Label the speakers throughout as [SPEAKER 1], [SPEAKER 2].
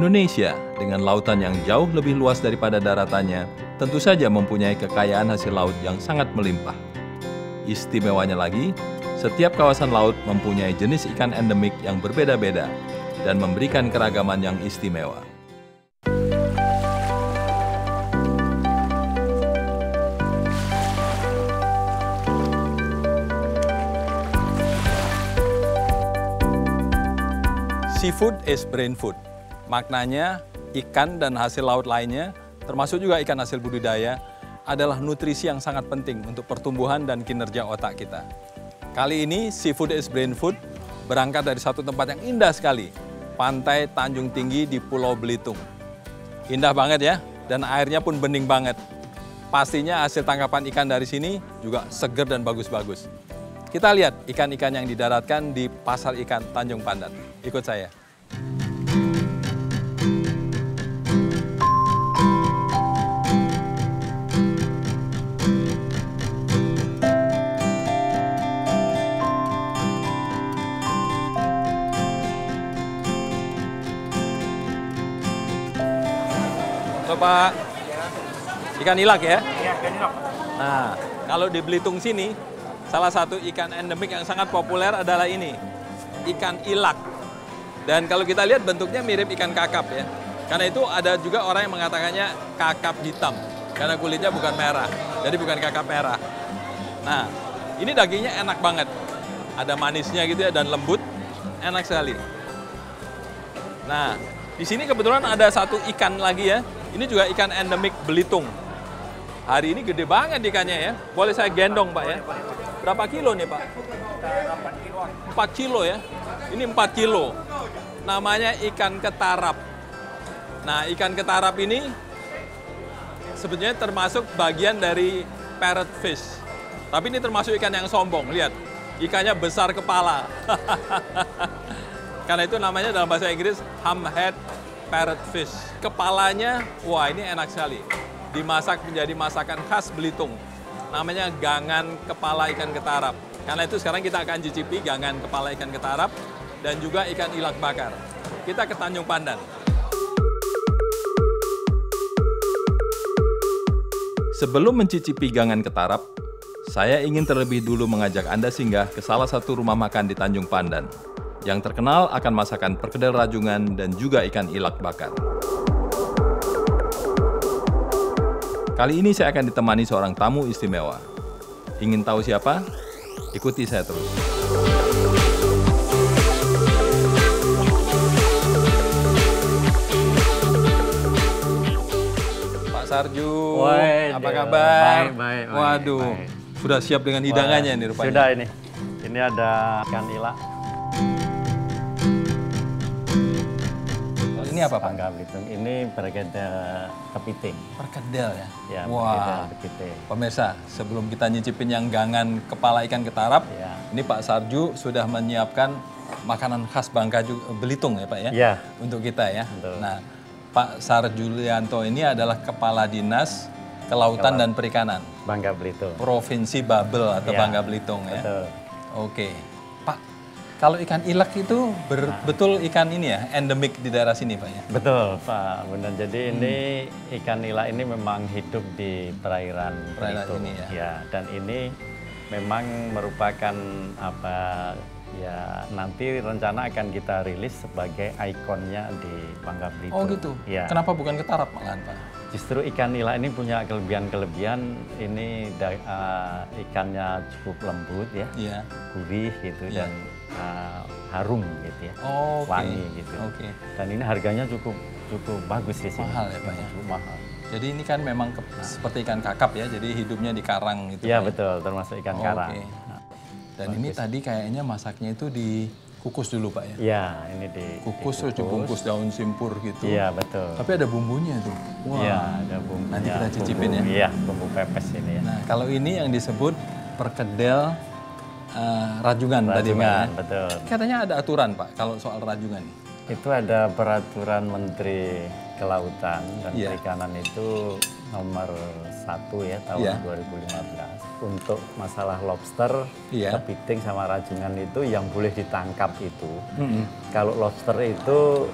[SPEAKER 1] Indonesia, dengan lautan yang jauh lebih luas daripada daratannya, tentu saja mempunyai kekayaan hasil laut yang sangat melimpah. Istimewanya lagi, setiap kawasan laut mempunyai jenis ikan endemik yang berbeda-beda dan memberikan keragaman yang istimewa. Seafood is brain food. Maknanya, ikan dan hasil laut lainnya, termasuk juga ikan hasil budidaya, adalah nutrisi yang sangat penting untuk pertumbuhan dan kinerja otak kita. Kali ini, Seafood is Brain Food berangkat dari satu tempat yang indah sekali, Pantai Tanjung Tinggi di Pulau Belitung. Indah banget ya, dan airnya pun bening banget. Pastinya hasil tangkapan ikan dari sini juga seger dan bagus-bagus. Kita lihat ikan-ikan yang didaratkan di Pasar Ikan Tanjung Pandan. Ikut saya. Halo Pak, ikan ilak ya?
[SPEAKER 2] Iya, ikan ilak.
[SPEAKER 1] Nah, kalau di Belitung sini, salah satu ikan endemik yang sangat populer adalah ini, ikan ilak. Dan kalau kita lihat bentuknya mirip ikan kakap ya. Karena itu ada juga orang yang mengatakannya kakap hitam. Karena kulitnya bukan merah, jadi bukan kakap merah. Nah, ini dagingnya enak banget. Ada manisnya gitu ya dan lembut, enak sekali. Nah, di sini kebetulan ada satu ikan lagi ya. Ini juga ikan endemik Belitung. Hari ini gede banget ikannya ya. Boleh saya gendong Pak ya? Berapa kilo nih Pak? 4 kilo ya. Ini 4 kilo. Namanya ikan ketarap. Nah, ikan ketarap ini sebetulnya termasuk bagian dari parrotfish. Tapi ini termasuk ikan yang sombong. Lihat, ikannya besar kepala. Karena itu namanya dalam bahasa Inggris hammerhead parrotfish. Kepalanya, wah ini enak sekali. Dimasak menjadi masakan khas Belitung. Namanya gangan kepala ikan ketarap. Karena itu sekarang kita akan cicipi gangan kepala ikan ketarap dan juga ikan ilak bakar. Kita ke Tanjung Pandan. Sebelum mencicipi gangan ketarap, saya ingin terlebih dulu mengajak Anda singgah ke salah satu rumah makan di Tanjung Pandan yang terkenal akan masakan perkedel rajungan dan juga ikan ilak bakar. Kali ini saya akan ditemani seorang tamu istimewa. Ingin tahu siapa? Ikuti saya terus. Pak Sarju, apa kabar?
[SPEAKER 2] Baik.
[SPEAKER 1] Waduh,
[SPEAKER 2] baik.
[SPEAKER 1] Sudah siap dengan hidangannya nih rupanya.
[SPEAKER 2] Sudah ini. Ini ada ikan ilak.
[SPEAKER 1] Ini apa Pak?
[SPEAKER 2] Bangka Belitung. Ini perkedel kepiting.
[SPEAKER 1] Perkedel ya?
[SPEAKER 2] Ya,
[SPEAKER 1] wah,
[SPEAKER 2] perkedel kepiting.
[SPEAKER 1] pemirsa, sebelum kita nyicipin yang gangan kepala ikan ketarap,
[SPEAKER 2] Ya.
[SPEAKER 1] ini Pak Sarju sudah menyiapkan makanan khas Bangka Belitung ya Pak ya?
[SPEAKER 2] Ya.
[SPEAKER 1] Untuk kita ya.
[SPEAKER 2] Betul.
[SPEAKER 1] Nah, Pak Sarjulianto ini adalah Kepala Dinas Kelautan dan Perikanan
[SPEAKER 2] Bangka Belitung.
[SPEAKER 1] Provinsi Babel atau
[SPEAKER 2] Ya.
[SPEAKER 1] Bangka Belitung ya.
[SPEAKER 2] Betul.
[SPEAKER 1] Oke. Pak, kalau ikan ilak itu betul ikan ini ya, endemik di daerah sini Pak ya?
[SPEAKER 2] Betul, Pak. Benar. Jadi ini ikan ilak ini memang hidup di perairan Belitung.
[SPEAKER 1] Ini ya.
[SPEAKER 2] Ya, dan ini memang merupakan apa ya, nanti rencana akan kita rilis sebagai ikonnya di Bangka Belitung.
[SPEAKER 1] Oh gitu?
[SPEAKER 2] Ya.
[SPEAKER 1] Kenapa bukan ketarap malahan Pak?
[SPEAKER 2] Justru ikan ilak ini punya kelebihan-kelebihan. Ini ikannya cukup lembut ya,
[SPEAKER 1] Iya.
[SPEAKER 2] gurih gitu
[SPEAKER 1] Iya.
[SPEAKER 2] dan harum gitu ya,
[SPEAKER 1] Oh, oke.
[SPEAKER 2] wangi gitu.
[SPEAKER 1] Oke.
[SPEAKER 2] Dan ini harganya cukup bagus di sini.
[SPEAKER 1] Mahal ya Pak ya?
[SPEAKER 2] Cukup mahal.
[SPEAKER 1] Jadi ini kan memang seperti ikan kakap ya, jadi hidupnya di karang gitu.
[SPEAKER 2] Iya
[SPEAKER 1] Pak ya?
[SPEAKER 2] betul, termasuk ikan
[SPEAKER 1] Oh,
[SPEAKER 2] karang.
[SPEAKER 1] oke. Dan ini tadi kayaknya masaknya itu dikukus dulu Pak ya?
[SPEAKER 2] Iya, ini
[SPEAKER 1] Kukus terus dibungkus daun simpur gitu.
[SPEAKER 2] Iya betul.
[SPEAKER 1] Tapi ada bumbunya tuh. Wah.
[SPEAKER 2] Iya, ada bumbunya.
[SPEAKER 1] Nanti kita cicipin ya.
[SPEAKER 2] Iya, bumbu pepes ini ya.
[SPEAKER 1] Nah, kalau ini yang disebut perkedel rajungan tadi Pak ya?
[SPEAKER 2] Rajungan, betul.
[SPEAKER 1] Katanya ada aturan Pak kalau soal rajungan.
[SPEAKER 2] Itu ada peraturan Menteri Kelautan dan
[SPEAKER 1] Iya.
[SPEAKER 2] Perikanan itu nomor 1 ya tahun
[SPEAKER 1] Iya.
[SPEAKER 2] 2015. Untuk masalah lobster,
[SPEAKER 1] Iya.
[SPEAKER 2] kepiting sama rajungan itu yang boleh ditangkap itu. Kalau lobster itu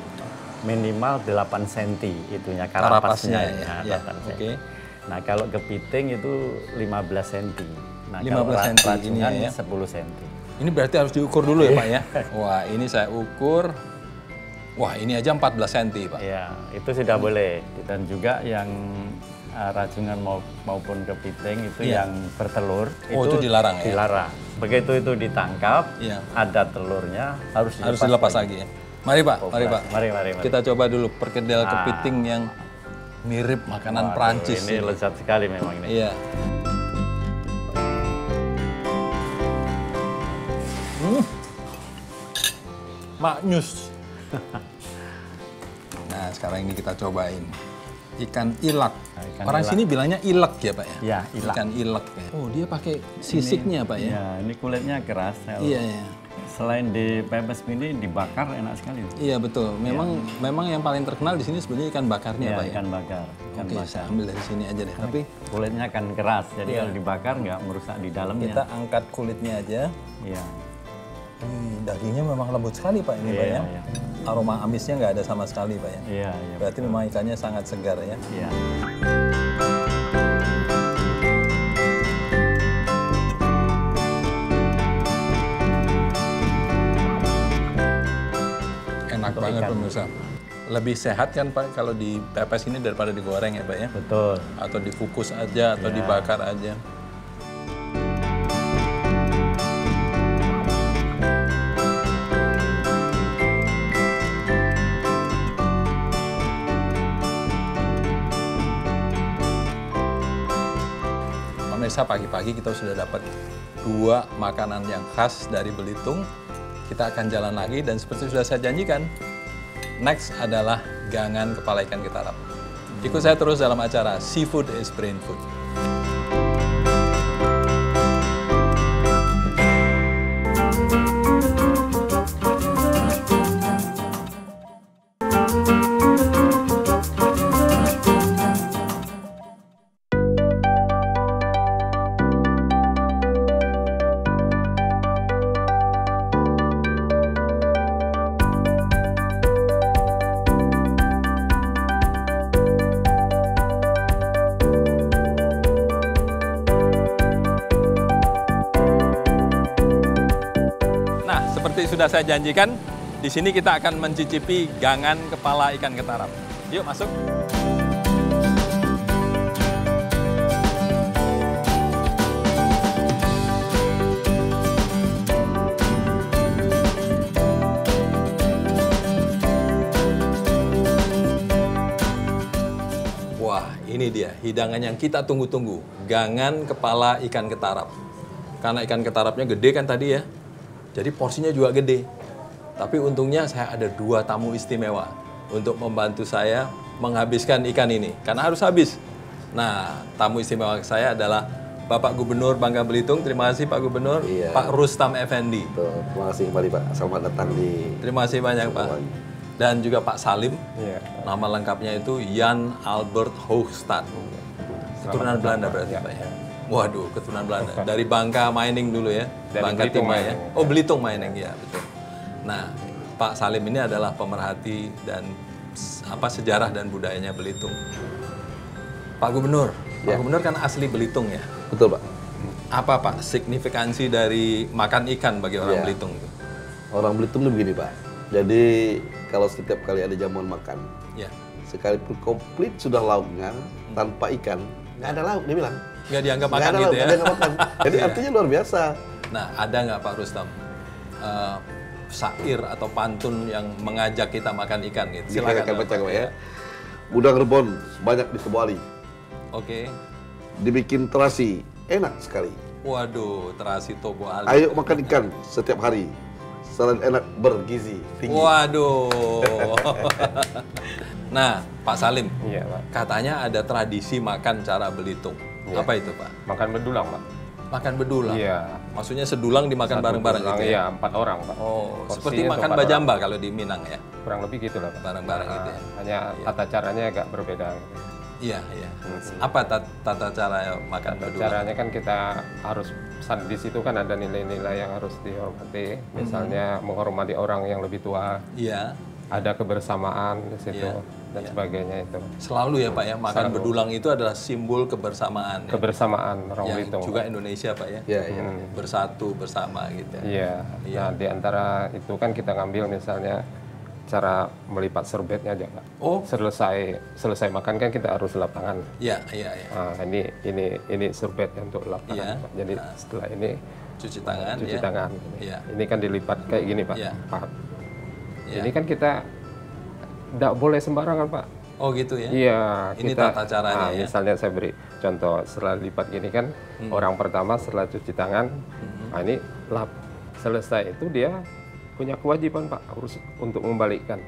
[SPEAKER 2] minimal 8 cm itunya
[SPEAKER 1] Karapasnya
[SPEAKER 2] karapasnya
[SPEAKER 1] ya. Ya,
[SPEAKER 2] 8 cm.
[SPEAKER 1] oke.
[SPEAKER 2] Nah, kalau kepiting itu 15 cm. Nah,
[SPEAKER 1] 15
[SPEAKER 2] kalau
[SPEAKER 1] cm ini
[SPEAKER 2] rajungan
[SPEAKER 1] ya.
[SPEAKER 2] 10 cm.
[SPEAKER 1] Ini berarti harus diukur dulu ya Pak ya? Wah, ini saya ukur. Wah, ini aja 14 cm Pak.
[SPEAKER 2] Ya, itu sudah boleh. Dan juga yang rajungan maupun kepiting itu
[SPEAKER 1] Iya.
[SPEAKER 2] yang bertelur
[SPEAKER 1] Oh, itu dilarang ya?
[SPEAKER 2] Dilarang. Begitu itu ditangkap,
[SPEAKER 1] Iya.
[SPEAKER 2] ada telurnya harus
[SPEAKER 1] Dilepas lagi ya. Mari Pak, mari Pak.
[SPEAKER 2] Mari.
[SPEAKER 1] Kita coba dulu perkedel kepiting yang mirip makanan
[SPEAKER 2] Waduh,
[SPEAKER 1] Prancis.
[SPEAKER 2] ini lezat sekali memang ini.
[SPEAKER 1] Iya. Maknyus. Nah, sekarang ini kita cobain ikan ilak.
[SPEAKER 2] Ikan
[SPEAKER 1] Orang
[SPEAKER 2] ilak.
[SPEAKER 1] sini bilangnya ilek ya Pak ya?
[SPEAKER 2] Ya, ilak.
[SPEAKER 1] Ikan ilek ya. Oh, dia pakai sisiknya Pak ya?
[SPEAKER 2] Ya, ini kulitnya keras.
[SPEAKER 1] Iya, iya.
[SPEAKER 2] Selain dipepes ini dibakar enak sekali.
[SPEAKER 1] Iya betul. Memang yang paling terkenal di sini sebenarnya ikan bakarnya
[SPEAKER 2] Ya,
[SPEAKER 1] Pak ya.
[SPEAKER 2] ikan bakar. Ikan
[SPEAKER 1] Oke,
[SPEAKER 2] bakar.
[SPEAKER 1] saya ambil dari sini aja deh. Tapi
[SPEAKER 2] Kulitnya kan keras, jadi
[SPEAKER 1] Iya.
[SPEAKER 2] kalau dibakar nggak merusak di dalamnya.
[SPEAKER 1] kita angkat kulitnya aja.
[SPEAKER 2] Iya.
[SPEAKER 1] Dagingnya memang lembut sekali Pak ini Pak
[SPEAKER 2] Iya,
[SPEAKER 1] ya.
[SPEAKER 2] iya.
[SPEAKER 1] Aroma amisnya nggak ada sama sekali Pak ya.
[SPEAKER 2] Iya, iya.
[SPEAKER 1] Berarti memang ikannya sangat segar ya.
[SPEAKER 2] Iya.
[SPEAKER 1] Enak
[SPEAKER 2] Untuk
[SPEAKER 1] banget
[SPEAKER 2] ikan.
[SPEAKER 1] pemirsa. Lebih sehat kan Pak kalau dipepes ini daripada digoreng ya Pak ya.
[SPEAKER 2] Betul.
[SPEAKER 1] Atau dikukus aja atau
[SPEAKER 2] Ya.
[SPEAKER 1] dibakar aja. Pemirsa, pagi-pagi kita sudah dapat 2 makanan yang khas dari Belitung. Kita akan jalan lagi dan seperti sudah saya janjikan, next adalah gangan kepala ikan ketarap. Ikut saya terus dalam acara Seafood is Brain Food. Nah, seperti sudah saya janjikan, di sini kita akan mencicipi gangan kepala ikan ketarap. Yuk masuk. Wah, ini dia hidangan yang kita tunggu-tunggu. Gangan kepala ikan ketarap. Karena ikan ketarapnya gede kan tadi ya. Jadi porsinya juga gede. Tapi untungnya saya ada 2 tamu istimewa untuk membantu saya menghabiskan ikan ini. Karena harus habis. Nah, tamu istimewa saya adalah Bapak Gubernur Bangka Belitung. Terima kasih Pak Gubernur.
[SPEAKER 3] Iya.
[SPEAKER 1] Pak Rustam Effendi.
[SPEAKER 3] Terima kasih kembali Pak. Selamat datang di
[SPEAKER 1] Terima kasih banyak Pak. Dan juga Pak Salim.
[SPEAKER 2] Iya.
[SPEAKER 1] Nama lengkapnya itu Jan Albert Hoogstad. Keturunan Belanda berarti Pak ya? Waduh, keturunan Belanda. Dari Bangka Mining dulu ya?
[SPEAKER 4] Dari
[SPEAKER 1] Bangka
[SPEAKER 4] Belitung
[SPEAKER 1] Timah ya?
[SPEAKER 4] Mining.
[SPEAKER 1] Oh, Belitung Mining, ya betul. Nah, Pak Salim ini adalah pemerhati dan sejarah dan budayanya Belitung. Pak Gubernur, Pak
[SPEAKER 3] Ya.
[SPEAKER 1] Gubernur kan asli Belitung ya?
[SPEAKER 3] Betul Pak.
[SPEAKER 1] Apa Pak signifikansi dari makan ikan bagi orang
[SPEAKER 3] Ya.
[SPEAKER 1] Belitung itu?
[SPEAKER 3] Orang Belitung itu begini Pak. Jadi kalau setiap kali ada jamuan makan,
[SPEAKER 1] Ya,
[SPEAKER 3] sekalipun komplit sudah lauknya, tanpa ikan, nggak ada lauk dia bilang.
[SPEAKER 1] nggak dianggap
[SPEAKER 3] Nggak
[SPEAKER 1] makan
[SPEAKER 3] ada
[SPEAKER 1] gitu
[SPEAKER 3] lauk,
[SPEAKER 1] ya?
[SPEAKER 3] nggak ada yang makan. Jadi
[SPEAKER 1] Iya.
[SPEAKER 3] artinya luar biasa.
[SPEAKER 1] Nah, ada nggak Pak Rustam syair atau pantun yang mengajak kita makan ikan gitu?
[SPEAKER 3] Silakan
[SPEAKER 1] Silakan
[SPEAKER 3] baca
[SPEAKER 1] Bapak.
[SPEAKER 3] Pak ya. Udang rebon banyak di Kebali,
[SPEAKER 1] Oke.
[SPEAKER 3] dibikin terasi, enak sekali.
[SPEAKER 1] Waduh, terasi Tobo Ali.
[SPEAKER 3] Ayo makan ikan setiap hari. Selain enak, bergizi tinggi.
[SPEAKER 1] Waduh. Nah, Pak Salim,
[SPEAKER 4] Iya, Pak.
[SPEAKER 1] katanya ada tradisi makan cara Belitung.
[SPEAKER 4] Iya.
[SPEAKER 1] Apa itu, Pak?
[SPEAKER 4] Makan bedulang, Pak.
[SPEAKER 1] Makan bedulang.
[SPEAKER 4] Iya.
[SPEAKER 1] Maksudnya sedulang dimakan
[SPEAKER 4] Satu
[SPEAKER 1] bareng-bareng
[SPEAKER 4] bedulang,
[SPEAKER 1] gitu ya?
[SPEAKER 4] Iya, 4 orang, Pak.
[SPEAKER 1] Oh,
[SPEAKER 4] Porsinya
[SPEAKER 1] seperti
[SPEAKER 4] itu
[SPEAKER 1] makan
[SPEAKER 4] 4
[SPEAKER 1] bajamba
[SPEAKER 4] orang.
[SPEAKER 1] kalau di Minang ya?
[SPEAKER 4] Kurang lebih gitu lah, Pak.
[SPEAKER 1] Bareng-bareng gitu ya?
[SPEAKER 4] Hanya tata caranya agak berbeda.
[SPEAKER 1] Iya, iya. Apa tata cara makan
[SPEAKER 4] Tata
[SPEAKER 1] bedulang?
[SPEAKER 4] caranya kan kita harus, di situ kan ada nilai-nilai yang harus dihormati. Misalnya menghormati orang yang lebih tua,
[SPEAKER 1] Iya.
[SPEAKER 4] ada kebersamaan di situ
[SPEAKER 1] Iya,
[SPEAKER 4] dan
[SPEAKER 1] iya.
[SPEAKER 4] sebagainya itu.
[SPEAKER 1] Selalu ya Pak ya, makan
[SPEAKER 4] Selalu.
[SPEAKER 1] bedulang itu adalah simbol kebersamaan. Ya.
[SPEAKER 4] Kebersamaan orang
[SPEAKER 1] Yang
[SPEAKER 4] Belitung.
[SPEAKER 1] juga Indonesia Pak ya.
[SPEAKER 3] Ya, ya.
[SPEAKER 1] Bersatu bersama gitu.
[SPEAKER 4] Iya.
[SPEAKER 1] Iya.
[SPEAKER 4] Nah, di antara itu kan kita ngambil misalnya cara melipat serbetnya aja, Pak.
[SPEAKER 1] Oh,
[SPEAKER 4] Selesai makan kan kita harus lap tangan.
[SPEAKER 1] iya, iya, iya.
[SPEAKER 4] Nah, ini serbetnya untuk lap tangan,
[SPEAKER 1] Iya.
[SPEAKER 4] Pak. Jadi setelah ini
[SPEAKER 1] Cuci tangan
[SPEAKER 4] cuci
[SPEAKER 1] ya.
[SPEAKER 4] tangan.
[SPEAKER 1] Iya.
[SPEAKER 4] Ini kan dilipat kayak gini, Pak.
[SPEAKER 1] Iya.
[SPEAKER 4] Pak.
[SPEAKER 1] Iya.
[SPEAKER 4] Ini kan kita tidak boleh sembarangan, Pak.
[SPEAKER 1] Oh gitu ya.
[SPEAKER 4] Iya,
[SPEAKER 1] Ini
[SPEAKER 4] kita,
[SPEAKER 1] tata caranya ya.
[SPEAKER 4] misalnya saya beri contoh, setelah lipat gini kan, orang pertama setelah cuci tangan, nah ini lap. Selesai itu dia punya kewajiban Pak, harus untuk membalikkan.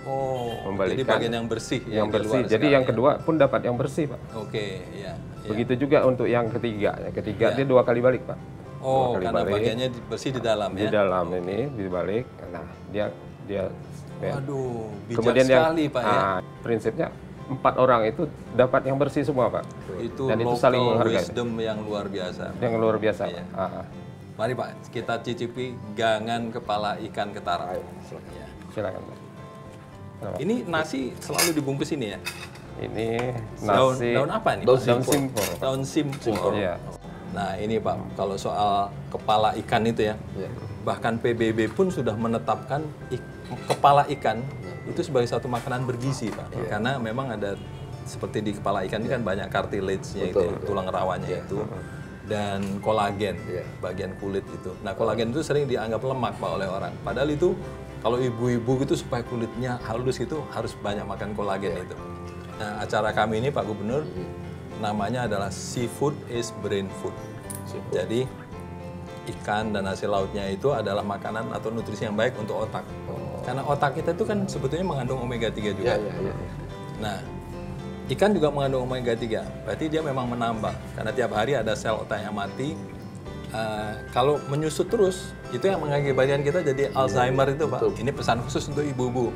[SPEAKER 1] Oh, jadi
[SPEAKER 4] Membalikan.
[SPEAKER 1] bagian yang bersih
[SPEAKER 4] Yang
[SPEAKER 1] di
[SPEAKER 4] bersih,
[SPEAKER 1] luar
[SPEAKER 4] jadi
[SPEAKER 1] sekarang
[SPEAKER 4] yang
[SPEAKER 1] ya.
[SPEAKER 4] kedua pun dapat yang bersih Pak.
[SPEAKER 1] Oke, ya.
[SPEAKER 4] Begitu juga untuk yang ketiga. Yang ketiga
[SPEAKER 1] Iya.
[SPEAKER 4] dia 2 kali balik Pak.
[SPEAKER 1] Oh,
[SPEAKER 4] 2 kali
[SPEAKER 1] karena
[SPEAKER 4] balik.
[SPEAKER 1] bagiannya bersih di dalam
[SPEAKER 4] Di
[SPEAKER 1] ya.
[SPEAKER 4] dalam ini dibalik. Nah, dia ya.
[SPEAKER 1] Waduh, bijak
[SPEAKER 4] Kemudian
[SPEAKER 1] sekali Pak ya.
[SPEAKER 4] prinsipnya 4 orang itu dapat yang bersih semua Pak.
[SPEAKER 1] Itu
[SPEAKER 4] Dan itu
[SPEAKER 1] local
[SPEAKER 4] saling menghargai.
[SPEAKER 1] wisdom yang luar biasa.
[SPEAKER 4] Yang luar biasa.
[SPEAKER 1] Iya.
[SPEAKER 4] Pak.
[SPEAKER 1] Mari Pak, kita cicipi gangan kepala ikan ketara. Ya.
[SPEAKER 4] Silakan Pak. Kenapa?
[SPEAKER 1] Ini nasi selalu dibungkus ini ya?
[SPEAKER 4] Ini
[SPEAKER 1] Daun,
[SPEAKER 4] nasi
[SPEAKER 1] daun apa nih?
[SPEAKER 3] Daun
[SPEAKER 1] Pak?
[SPEAKER 4] daun simpor.
[SPEAKER 1] Daun simpor.
[SPEAKER 4] Iya.
[SPEAKER 1] Nah ini Pak, kalau soal kepala ikan itu ya,
[SPEAKER 3] Ya.
[SPEAKER 1] bahkan PBB pun sudah menetapkan kepala ikan itu sebagai satu makanan bergizi Pak. Karena memang ada seperti di kepala ikan ini kan banyak cartilage-nya itu, ya, tulang rawanya itu, dan kolagen, bagian kulit itu. Nah kolagen itu sering dianggap lemak Pak oleh orang. Padahal itu kalau ibu-ibu gitu supaya kulitnya halus gitu harus banyak makan kolagen itu. Nah acara kami ini Pak Gubernur namanya adalah Seafood is Brain Food. Jadi ikan dan hasil lautnya itu adalah makanan atau nutrisi yang baik untuk otak. Karena otak kita itu kan sebetulnya mengandung omega 3 juga.
[SPEAKER 3] Ya, ya, ya.
[SPEAKER 1] Nah, ikan juga mengandung omega 3. Berarti dia memang menambah. Karena tiap hari ada sel otak yang mati. Kalau menyusut terus, itu yang mengakibatkan kita jadi Alzheimer itu, Pak. Ini pesan khusus untuk ibu-ibu.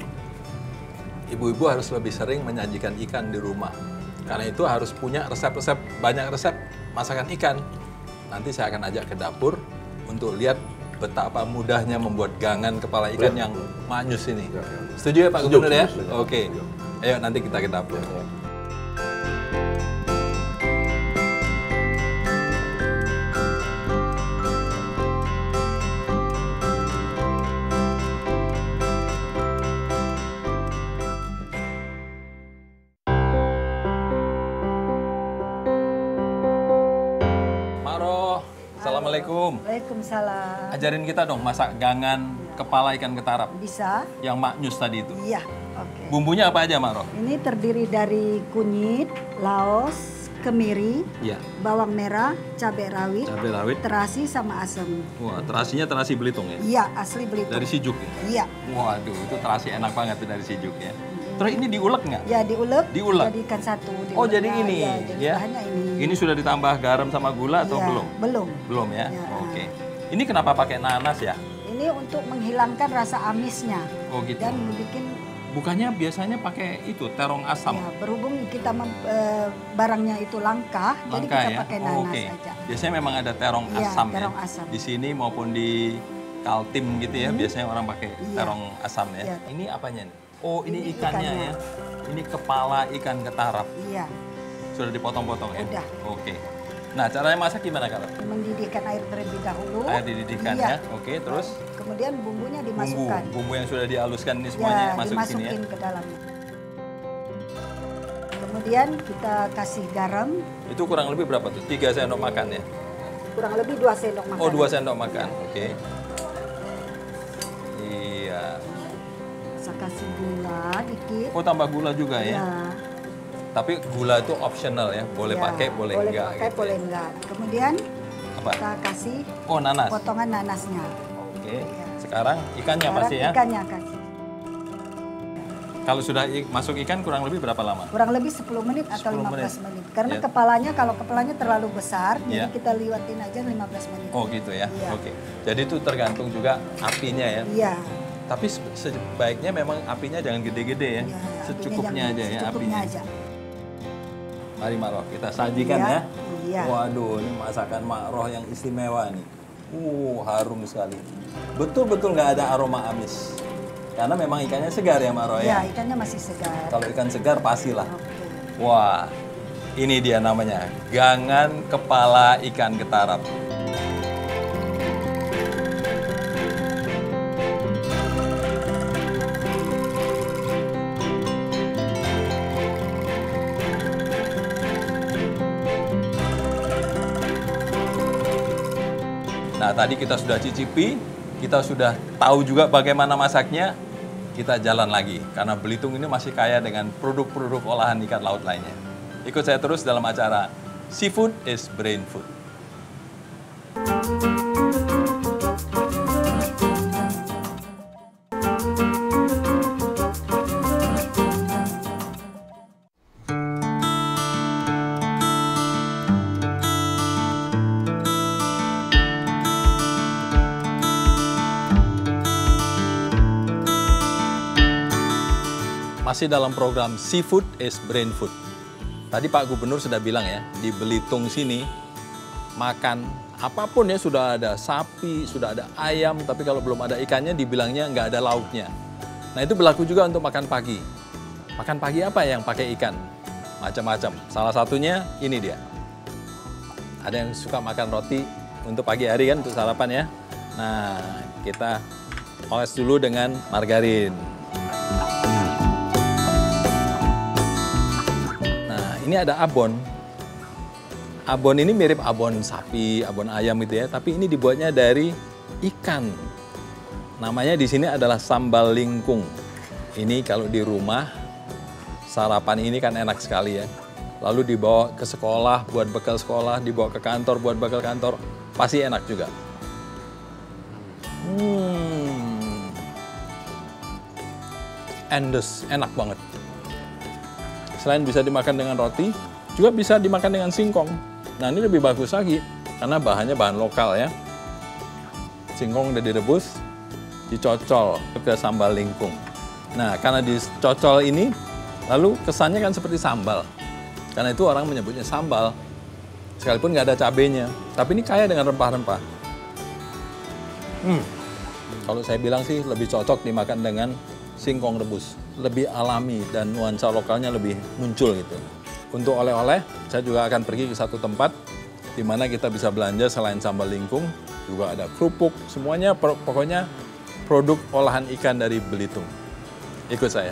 [SPEAKER 1] Ibu-ibu harus lebih sering menyajikan ikan di rumah. Karena itu harus punya resep-resep, banyak resep masakan ikan. Nanti saya akan ajak ke dapur untuk lihat betapa mudahnya membuat gangan kepala ikan yang manyus ini. Setuju ya Pak
[SPEAKER 3] Setuju,
[SPEAKER 1] Gubernur ya?
[SPEAKER 3] setuju.
[SPEAKER 1] Oke. Ayo nanti kita ke dapur. Maro, Assalamualaikum.
[SPEAKER 5] Waalaikumsalam.
[SPEAKER 1] Ajarin kita dong masak gangan kepala ikan ketarap
[SPEAKER 5] Bisa?
[SPEAKER 1] yang maknyus tadi itu.
[SPEAKER 5] Iya. Oke.
[SPEAKER 1] Bumbunya apa aja, Maro?
[SPEAKER 5] Ini terdiri dari kunyit, laos, kemiri,
[SPEAKER 1] Iya.
[SPEAKER 5] bawang merah, cabai rawit,
[SPEAKER 1] Cabai rawit.
[SPEAKER 5] terasi sama asam.
[SPEAKER 1] Wah, terasinya terasi Belitung ya?
[SPEAKER 5] Iya, asli Belitung.
[SPEAKER 1] Dari Sijuk ya?
[SPEAKER 5] Iya.
[SPEAKER 1] Waduh, itu terasi enak banget tuh dari Sijuk ya. Terus ini diulek nggak?
[SPEAKER 5] Ya diulek.
[SPEAKER 1] Diulek?
[SPEAKER 5] Jadikan satu.
[SPEAKER 1] Oh,
[SPEAKER 5] diulek.
[SPEAKER 1] jadi ini
[SPEAKER 5] Ya, jadi
[SPEAKER 1] ya?
[SPEAKER 5] bahannya ini.
[SPEAKER 1] Ini sudah ditambah garam sama gula atau
[SPEAKER 5] Iya,
[SPEAKER 1] belum?
[SPEAKER 5] Belum.
[SPEAKER 1] Belum ya?
[SPEAKER 5] Ya.
[SPEAKER 1] Oke. Ini kenapa pakai nanas ya?
[SPEAKER 5] Ini untuk menghilangkan rasa amisnya
[SPEAKER 1] Oh gitu.
[SPEAKER 5] dan bikin
[SPEAKER 1] Bukannya biasanya pakai itu terong asam?
[SPEAKER 5] ya, berhubung kita barangnya itu langka, jadi
[SPEAKER 1] Langka
[SPEAKER 5] kita
[SPEAKER 1] ya?
[SPEAKER 5] pakai
[SPEAKER 1] Oh,
[SPEAKER 5] nanas
[SPEAKER 1] oke.
[SPEAKER 5] aja.
[SPEAKER 1] Biasanya memang ada terong
[SPEAKER 5] Iya,
[SPEAKER 1] asam
[SPEAKER 5] terong
[SPEAKER 1] ya.
[SPEAKER 5] asam.
[SPEAKER 1] Di sini maupun di Kaltim gitu ya, biasanya orang pakai
[SPEAKER 5] Iya.
[SPEAKER 1] terong asam ya.
[SPEAKER 5] Iya.
[SPEAKER 1] Ini apanya nih? Oh, ini
[SPEAKER 5] Ini
[SPEAKER 1] ikannya
[SPEAKER 5] ikannya.
[SPEAKER 1] ya. Ini kepala ikan ketarap.
[SPEAKER 5] Iya.
[SPEAKER 1] Sudah dipotong-potong ya?
[SPEAKER 5] Udah.
[SPEAKER 1] Oke. Nah, caranya masak gimana kalau?
[SPEAKER 5] Mendidihkan air terlebih dahulu.
[SPEAKER 1] Air dididihkan
[SPEAKER 5] Iya.
[SPEAKER 1] ya. Oke, terus
[SPEAKER 5] Kemudian bumbunya
[SPEAKER 1] bumbu,
[SPEAKER 5] dimasukkan.
[SPEAKER 1] bumbu yang sudah dihaluskan ini semuanya
[SPEAKER 5] Ya,
[SPEAKER 1] masuk ke sini ya.
[SPEAKER 5] dimasukin ke dalamnya. Kemudian kita kasih garam,
[SPEAKER 1] Itu kurang lebih berapa tuh? 3 sendok makan ya?
[SPEAKER 5] kurang lebih 2 sendok makan.
[SPEAKER 1] Oh, 2 sendok makan. Oke. Iya.
[SPEAKER 5] Saya kasih gula dikit.
[SPEAKER 1] Oh, tambah gula juga ya?
[SPEAKER 5] Ya,
[SPEAKER 1] Tapi gula itu optional ya, boleh
[SPEAKER 5] ya,
[SPEAKER 1] pakai, boleh enggak.
[SPEAKER 5] pakai,
[SPEAKER 1] gitu
[SPEAKER 5] boleh
[SPEAKER 1] ya.
[SPEAKER 5] enggak. Kemudian
[SPEAKER 1] Apa?
[SPEAKER 5] kita kasih
[SPEAKER 1] Oh, nanas.
[SPEAKER 5] potongan nanasnya.
[SPEAKER 1] Oke.
[SPEAKER 5] Ya.
[SPEAKER 1] Sekarang ikannya
[SPEAKER 5] Sekarang
[SPEAKER 1] pasti ya.
[SPEAKER 5] ikannya kasih.
[SPEAKER 1] Kalau sudah masuk ikan kurang lebih berapa lama?
[SPEAKER 5] Kurang lebih 10 menit atau
[SPEAKER 1] 10
[SPEAKER 5] 15 menit. Karena
[SPEAKER 1] Ya.
[SPEAKER 5] kalau kepalanya terlalu besar,
[SPEAKER 1] Ya.
[SPEAKER 5] jadi kita liwatin aja 15 menit.
[SPEAKER 1] Oh, gitu ya.
[SPEAKER 5] Iya.
[SPEAKER 1] Oke. Jadi itu tergantung juga apinya ya.
[SPEAKER 5] Iya.
[SPEAKER 1] Tapi sebaiknya memang apinya jangan gede-gede ya.
[SPEAKER 5] Ya,
[SPEAKER 1] Secukupnya aja ya
[SPEAKER 5] secukupnya
[SPEAKER 1] apinya.
[SPEAKER 5] aja.
[SPEAKER 1] Mari Makroh, kita sajikan
[SPEAKER 5] Iya,
[SPEAKER 1] ya.
[SPEAKER 5] iya.
[SPEAKER 1] Waduh, ini masakan Makroh yang istimewa nih. Harum sekali. Betul-betul nggak ada aroma amis. Karena memang ikannya segar ya, Mbak Roy?
[SPEAKER 5] Ya, ikannya masih segar.
[SPEAKER 1] Kalau ikan segar pastilah.
[SPEAKER 5] Oke.
[SPEAKER 1] Wah, ini dia namanya, gangan kepala ikan ketarap. Nah, tadi kita sudah cicipi, kita sudah tahu juga bagaimana masaknya. Kita jalan lagi, karena Belitung ini masih kaya dengan produk-produk olahan ikan laut lainnya. Ikut saya terus dalam acara Seafood is Brain Food. Masih dalam program Seafood is Brain Food. Tadi Pak Gubernur sudah bilang ya, di Belitung sini makan apapun ya, sudah ada sapi, sudah ada ayam, tapi kalau belum ada ikannya dibilangnya nggak ada lauknya. Nah itu berlaku juga untuk makan pagi. Makan pagi apa yang pakai ikan? Macam-macam. Salah satunya ini dia. Ada yang suka makan roti untuk pagi hari kan, untuk sarapan ya. Nah kita oles dulu dengan margarin. Ini ada abon. Abon ini mirip abon sapi, abon ayam gitu ya, tapi ini dibuatnya dari ikan. Namanya di sini adalah sambal lingkung. Ini kalau di rumah, sarapan ini kan enak sekali ya. Lalu dibawa ke sekolah, buat bekal sekolah, dibawa ke kantor, buat bekal kantor, pasti enak juga. Endes, enak banget. Selain bisa dimakan dengan roti, juga bisa dimakan dengan singkong. Nah ini lebih bagus lagi, karena bahannya bahan lokal ya. Singkong udah direbus, dicocol ke sambal lingkung. Nah karena dicocol ini, lalu kesannya kan seperti sambal. Karena itu orang menyebutnya sambal, sekalipun nggak ada cabenya. Tapi ini kaya dengan rempah-rempah. Kalau saya bilang sih lebih cocok dimakan dengan singkong rebus, lebih alami dan nuansa lokalnya lebih muncul gitu. Untuk oleh-oleh, saya juga akan pergi ke satu tempat di mana kita bisa belanja selain sambal lingkung, juga ada kerupuk, semuanya pokoknya produk olahan ikan dari Belitung. Ikut saya.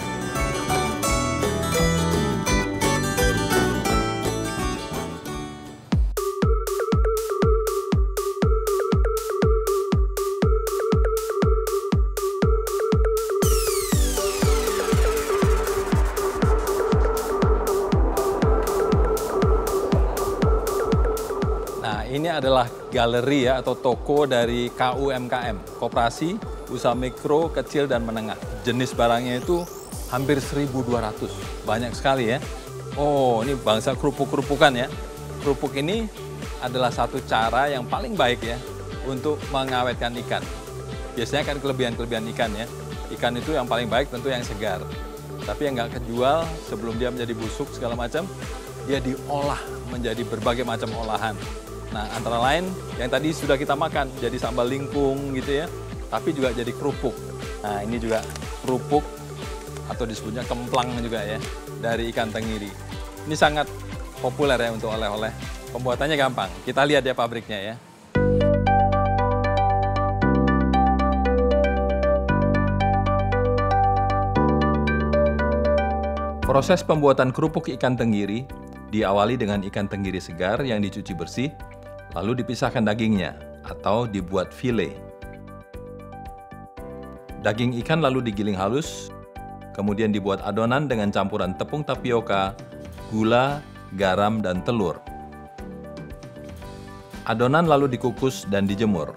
[SPEAKER 1] Ini adalah galeri ya, atau toko dari KUMKM, Koperasi Usaha Mikro, Kecil, dan Menengah. Jenis barangnya itu hampir 1.200, banyak sekali ya. Oh, ini bangsa kerupuk-kerupukan ya. Kerupuk ini adalah satu cara yang paling baik ya untuk mengawetkan ikan. Biasanya kan kelebihan-kelebihan ikan ya. Ikan itu yang paling baik tentu yang segar. Tapi yang nggak kejual sebelum dia menjadi busuk segala macam, dia diolah menjadi berbagai macam olahan. Nah, antara lain yang tadi sudah kita makan, jadi sambal lingkung gitu ya, tapi juga jadi kerupuk. Nah, ini juga kerupuk atau disebutnya kemplang juga ya, dari ikan tenggiri. Ini sangat populer ya untuk oleh-oleh. Pembuatannya gampang, kita lihat ya pabriknya ya. Proses pembuatan kerupuk ikan tenggiri diawali dengan ikan tenggiri segar yang dicuci bersih, lalu dipisahkan dagingnya atau dibuat file. Daging ikan lalu digiling halus, kemudian dibuat adonan dengan campuran tepung tapioka, gula, garam, dan telur. Adonan lalu dikukus dan dijemur.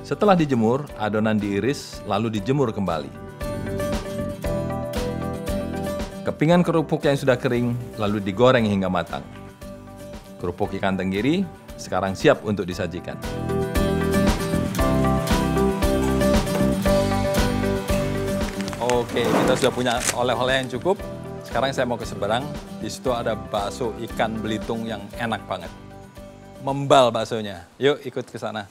[SPEAKER 1] Setelah dijemur, adonan diiris lalu dijemur kembali. Kepingan kerupuk yang sudah kering lalu digoreng hingga matang. Kerupuk ikan tenggiri sekarang siap untuk disajikan. Oke, kita sudah punya oleh-oleh yang cukup. Sekarang saya mau ke seberang. Di situ ada bakso ikan Belitung yang enak banget. membal baksonya. Yuk ikut ke sana.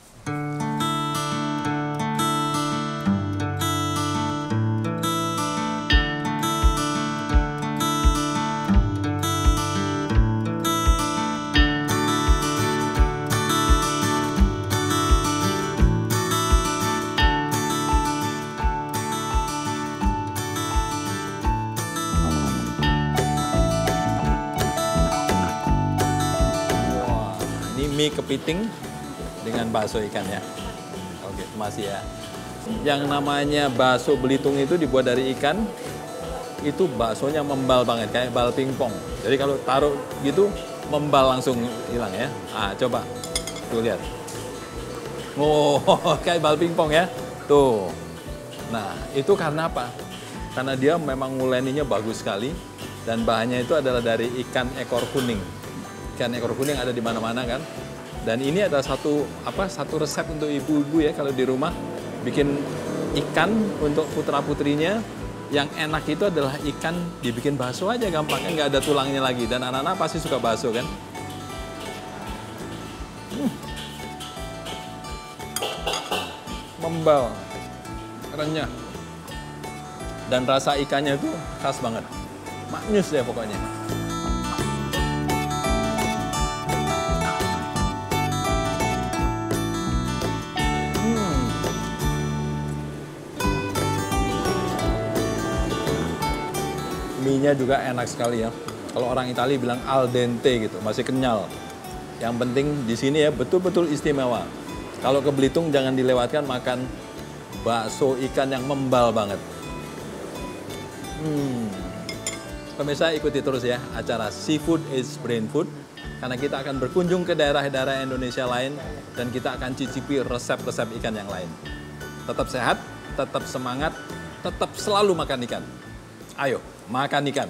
[SPEAKER 1] Mie kepiting dengan bakso ikannya. Oke, masih ya. Yang namanya bakso Belitung itu dibuat dari ikan, itu baksonya membal banget, kayak bal pingpong. Jadi kalau taruh gitu, membal langsung hilang ya. Ah, coba. Tuh lihat. Oh, kayak bal pingpong ya. Tuh. Nah, itu karena apa? Karena dia memang nguleninya bagus sekali, dan bahannya itu adalah dari ikan ekor kuning. Ikan ekor kuning ada di mana-mana kan. Dan ini adalah satu resep untuk ibu-ibu ya kalau di rumah bikin ikan untuk putra-putrinya. Yang enak itu adalah ikan dibikin bakso aja gampang kan, nggak ada tulangnya lagi. Dan anak-anak pasti suka bakso kan. Membal, renyah. Dan rasa ikannya itu khas banget. Maknyus ya pokoknya. Mie-nya juga enak sekali ya. Kalau orang Italia bilang al dente gitu, masih kenyal. Yang penting di sini ya betul-betul istimewa. Kalau ke Belitung jangan dilewatkan makan bakso ikan yang membal banget. Pemirsa ikuti terus ya acara Seafood is Brain Food. Karena kita akan berkunjung ke daerah-daerah Indonesia lain dan kita akan cicipi resep-resep ikan yang lain. Tetap sehat, tetap semangat, tetap selalu makan ikan. Ayo, makan ikan.